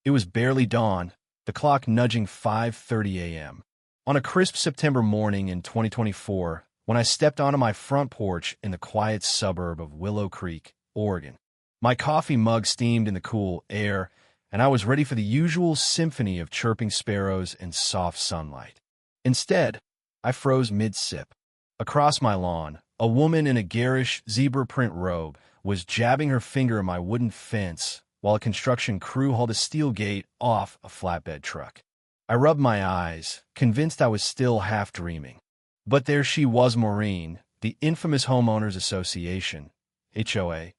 It was barely dawn, the clock nudging 5:30 a.m. On a crisp September morning in 2024, when I stepped onto my front porch in the quiet suburb of Willow Creek, Oregon. My coffee mug steamed in the cool air, and I was ready for the usual symphony of chirping sparrows and soft sunlight. Instead, I froze mid-sip. Across my lawn, a woman in a garish zebra print robe was jabbing her finger at my wooden fence while a construction crew hauled a steel gate off a flatbed truck. I rubbed my eyes, convinced I was still half dreaming. But there she was, Maureen, the infamous Homeowners Association, HOA,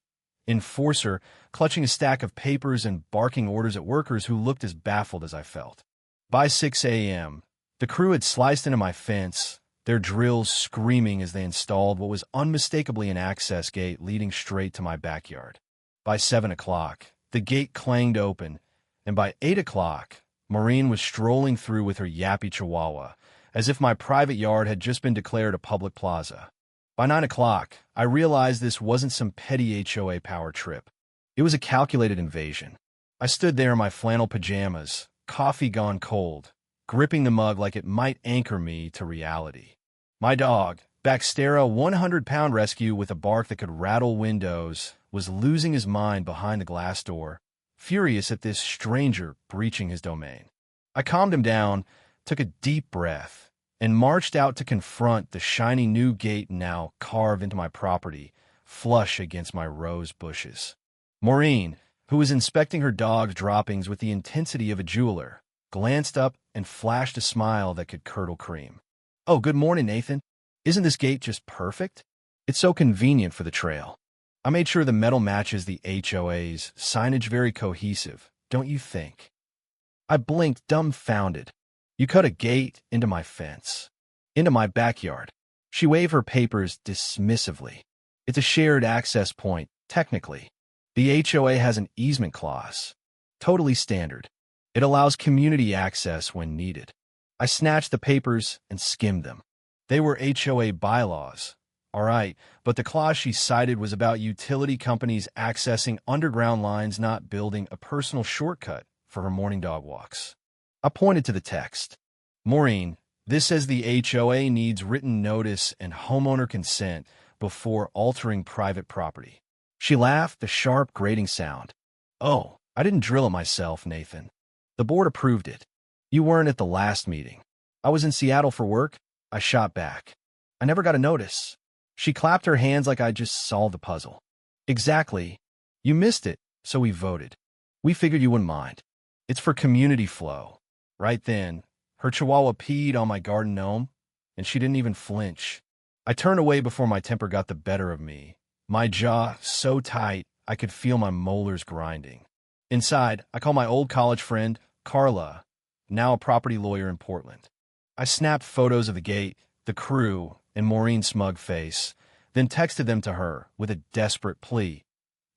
enforcer, clutching a stack of papers and barking orders at workers who looked as baffled as I felt. By 6 a.m., the crew had sliced into my fence, their drills screaming as they installed what was unmistakably an access gate leading straight to my backyard. By 7 o'clock, the gate clanged open, and by 8 o'clock, Maureen was strolling through with her yappy chihuahua, as if my private yard had just been declared a public plaza. By 9 o'clock, I realized this wasn't some petty HOA power trip. It was a calculated invasion. I stood there in my flannel pajamas, coffee gone cold, gripping the mug like it might anchor me to reality. My dog, Baxtera, 100-pound rescue with a bark that could rattle windows, was losing his mind behind the glass door, furious at this stranger breaching his domain. I calmed him down, took a deep breath, and marched out to confront the shiny new gate now carved into my property, flush against my rose bushes. Maureen, who was inspecting her dog's droppings with the intensity of a jeweler, glanced up and flashed a smile that could curdle cream. "Oh, good morning, Nathan. Isn't this gate just perfect? It's so convenient for the trail. I made sure the metal matches the HOA's signage, very cohesive, don't you think?" I blinked, dumbfounded. "You cut a gate into my fence. Into my backyard." She waved her papers dismissively. "It's a shared access point, technically. The HOA has an easement clause. Totally standard. It allows community access when needed." I snatched the papers and skimmed them. They were HOA bylaws, all right, but the clause she cited was about utility companies accessing underground lines, not building a personal shortcut for her morning dog walks. I pointed to the text. "Maureen, this says the HOA needs written notice and homeowner consent before altering private property." She laughed, the sharp, grating sound. "Oh, I didn't drill it myself, Nathan. The board approved it. You weren't at the last meeting. I was in Seattle for work." I shot back. "I never got a notice." She clapped her hands like I just solved the puzzle. "Exactly. You missed it, so we voted. We figured you wouldn't mind. It's for community flow." Right then, her chihuahua peed on my garden gnome, and she didn't even flinch. I turned away before my temper got the better of me, my jaw so tight I could feel my molars grinding. Inside, I called my old college friend, Carla, now a property lawyer in Portland. I snapped photos of the gate, the crew, and Maureen's smug face, then texted them to her with a desperate plea.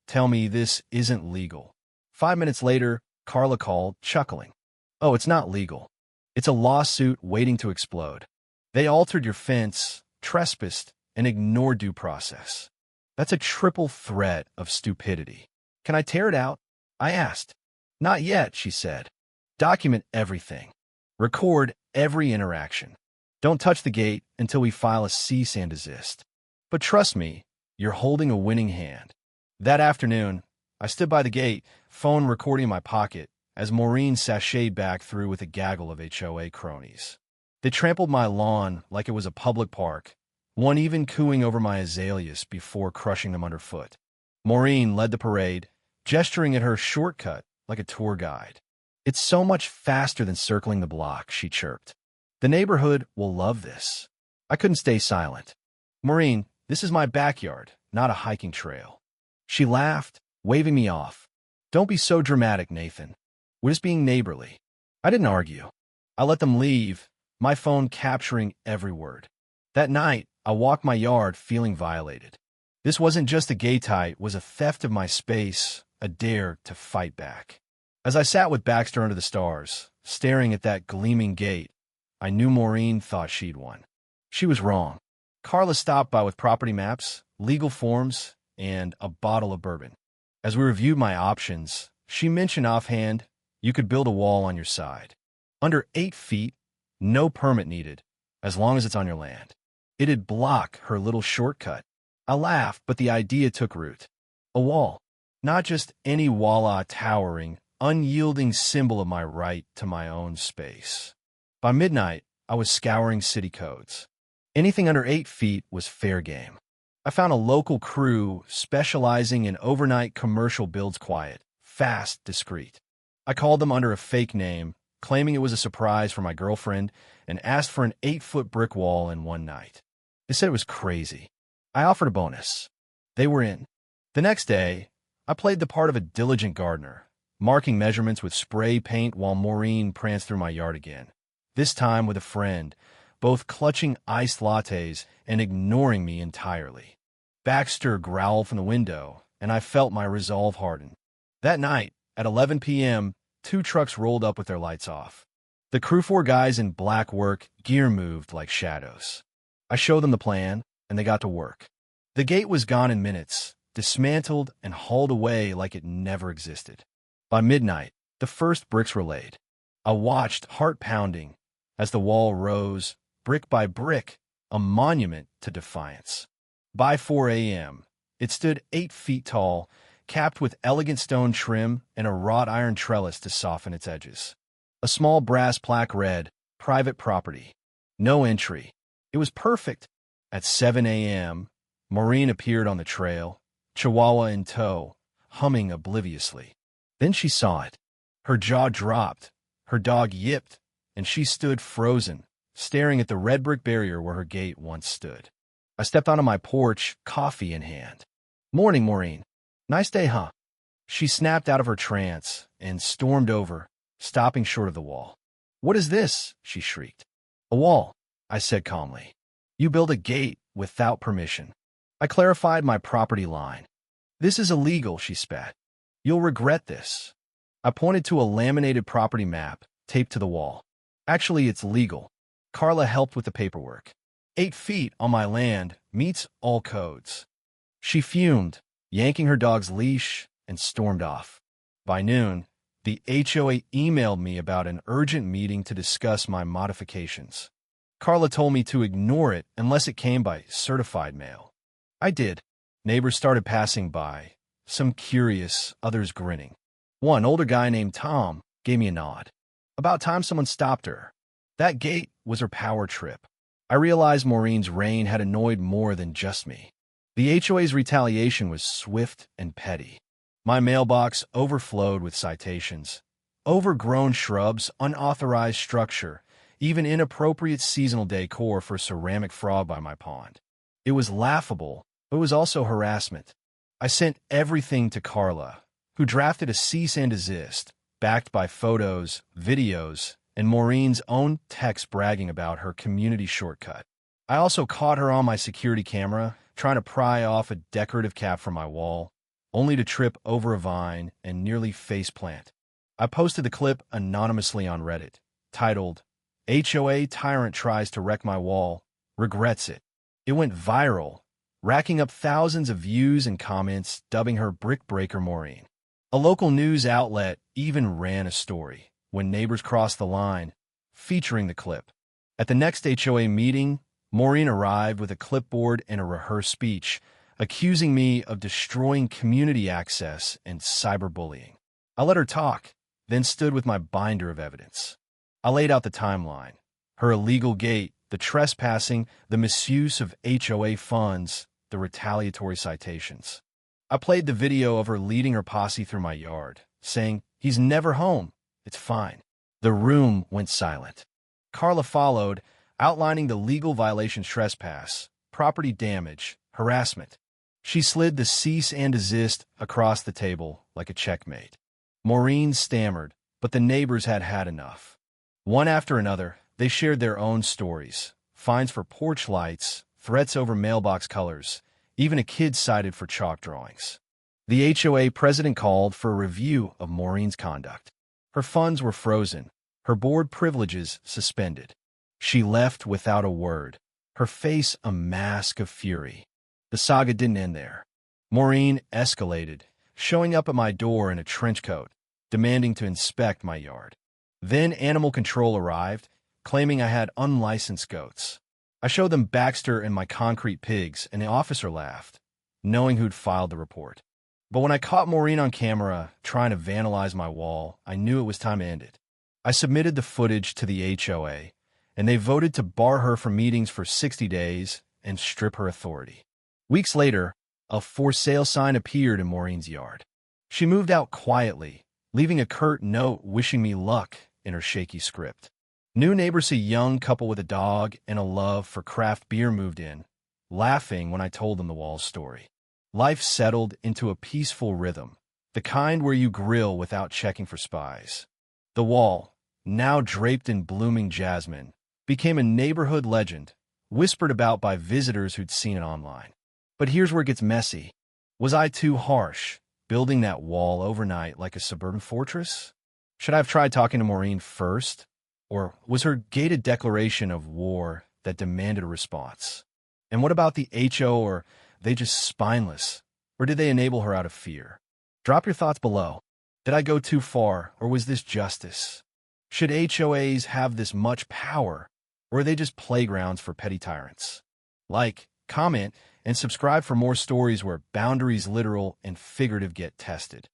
"Tell me this isn't legal." 5 minutes later, Carla called, chuckling. "Oh, it's not legal. It's a lawsuit waiting to explode. They altered your fence, trespassed, and ignored due process. That's a triple threat of stupidity." "Can I tear it out?" I asked. "Not yet," she said. "Document everything. Record every interaction. Don't touch the gate until we file a cease and desist. But trust me, you're holding a winning hand." That afternoon, I stood by the gate, phone recording in my pocket, as Maureen sashayed back through with a gaggle of HOA cronies. They trampled my lawn like it was a public park, one even cooing over my azaleas before crushing them underfoot. Maureen led the parade, gesturing at her shortcut like a tour guide. "It's so much faster than circling the block," she chirped. "The neighborhood will love this." I couldn't stay silent. "Maureen, this is my backyard, not a hiking trail." She laughed, waving me off. "Don't be so dramatic, Nathan. We're just being neighborly." I didn't argue. I let them leave, my phone capturing every word. That night, I walked my yard feeling violated. This wasn't just a gay tie, it was a theft of my space, a dare to fight back. As I sat with Baxter under the stars, staring at that gleaming gate, I knew Maureen thought she'd won. She was wrong. Carla stopped by with property maps, legal forms, and a bottle of bourbon. As we reviewed my options, she mentioned offhand, You could build a wall on your side. Under 8 feet, no permit needed, as long as it's on your land. It'd block her little shortcut. I laughed, but the idea took root. A wall. Not just any wall, towering, unyielding symbol of my right to my own space. By midnight, I was scouring city codes. Anything under 8 feet was fair game. I found a local crew specializing in overnight commercial builds, quiet, fast, discreet. I called them under a fake name, claiming it was a surprise for my girlfriend, and asked for an 8-foot brick wall in one night. They said it was crazy. I offered a bonus. They were in. The next day, I played the part of a diligent gardener, marking measurements with spray paint while Maureen pranced through my yard again. This time with a friend, both clutching iced lattes and ignoring me entirely. Baxter growled from the window, and I felt my resolve harden. That night, at 11 p.m., 2 trucks rolled up with their lights off. The crew, 4 guys in black work gear, moved like shadows. I showed them the plan, and they got to work. The gate was gone in minutes, dismantled and hauled away like it never existed. By midnight, the first bricks were laid. I watched, heart pounding, as the wall rose, brick by brick, a monument to defiance. By 4 a.m., it stood 8 feet tall, capped with elegant stone trim and a wrought iron trellis to soften its edges. A small brass plaque read, "Private property. No entry." It was perfect. At 7 a.m., Maureen appeared on the trail, Chihuahua in tow, humming obliviously. Then she saw it. Her jaw dropped, her dog yipped, and she stood frozen, staring at the red brick barrier where her gate once stood. I stepped onto my porch, coffee in hand. "Morning, Maureen. Nice day, huh?" She snapped out of her trance and stormed over, stopping short of the wall. "What is this?" she shrieked. "A wall," I said calmly. "You build a gate without permission." I clarified my property line. "This is illegal," she spat. "You'll regret this." I pointed to a laminated property map taped to the wall. "Actually, it's legal." Carla helped with the paperwork. 8 feet on my land meets all codes. She fumed, yanking her dog's leash, and stormed off. By noon, the HOA emailed me about an urgent meeting to discuss my modifications. Carla told me to ignore it unless it came by certified mail. I did. Neighbors started passing by, some curious, others grinning. One older guy named Tom gave me a nod. About time someone stopped her. That gate was her power trip. I realized Maureen's reign had annoyed more than just me. The HOA's retaliation was swift and petty. My mailbox overflowed with citations. Overgrown shrubs, unauthorized structure, even inappropriate seasonal decor for a ceramic frog by my pond. It was laughable, but it was also harassment. I sent everything to Carla, who drafted a cease and desist, backed by photos, videos, and Maureen's own text bragging about her community shortcut. I also caught her on my security camera, trying to pry off a decorative cap from my wall, only to trip over a vine and nearly faceplant. I posted the clip anonymously on Reddit, titled, "HOA Tyrant Tries to Wreck My Wall, Regrets It." It went viral, racking up thousands of views and comments dubbing her Brick Breaker Maureen. A local news outlet even ran a story, "When Neighbors Cross the Line," featuring the clip. At the next HOA meeting, Maureen arrived with a clipboard and a rehearsed speech, accusing me of destroying community access and cyberbullying. I let her talk, then stood with my binder of evidence. I laid out the timeline: her illegal gate, the trespassing, the misuse of HOA funds, the retaliatory citations. I played the video of her leading her posse through my yard, saying, "He's never home. It's fine." The room went silent. Carla followed, outlining the legal violations: trespass, property damage, harassment. She slid the cease and desist across the table like a checkmate. Maureen stammered, but the neighbors had had enough. One after another, they shared their own stories: fines for porch lights, threats over mailbox colors, even a kid cited for chalk drawings. The HOA president called for a review of Maureen's conduct. Her funds were frozen, her board privileges suspended. She left without a word, her face a mask of fury. The saga didn't end there. Maureen escalated, showing up at my door in a trench coat, demanding to inspect my yard. Then animal control arrived, claiming I had unlicensed goats. I showed them Baxter and my concrete pigs, and the officer laughed, knowing who'd filed the report. But when I caught Maureen on camera trying to vandalize my wall, I knew it was time to end it. I submitted the footage to the HOA, and they voted to bar her from meetings for 60 days and strip her authority. Weeks later, a for sale sign appeared in Maureen's yard. She moved out quietly, leaving a curt note wishing me luck in her shaky script. New neighbors, a young couple with a dog and a love for craft beer, moved in, laughing when I told them the wall's story. Life settled into a peaceful rhythm, the kind where you grill without checking for spies. The wall, now draped in blooming jasmine, became a neighborhood legend, whispered about by visitors who'd seen it online. But here's where it gets messy. Was I too harsh, building that wall overnight like a suburban fortress? Should I have tried talking to Maureen first? Or was her gated declaration of war that demanded a response? And what about the HO, or they just spineless? Or did they enable her out of fear? Drop your thoughts below. Did I go too far, or was this justice? Should HOAs have this much power, or are they just playgrounds for petty tyrants? Like, comment, and subscribe for more stories where boundaries, literal and figurative, get tested.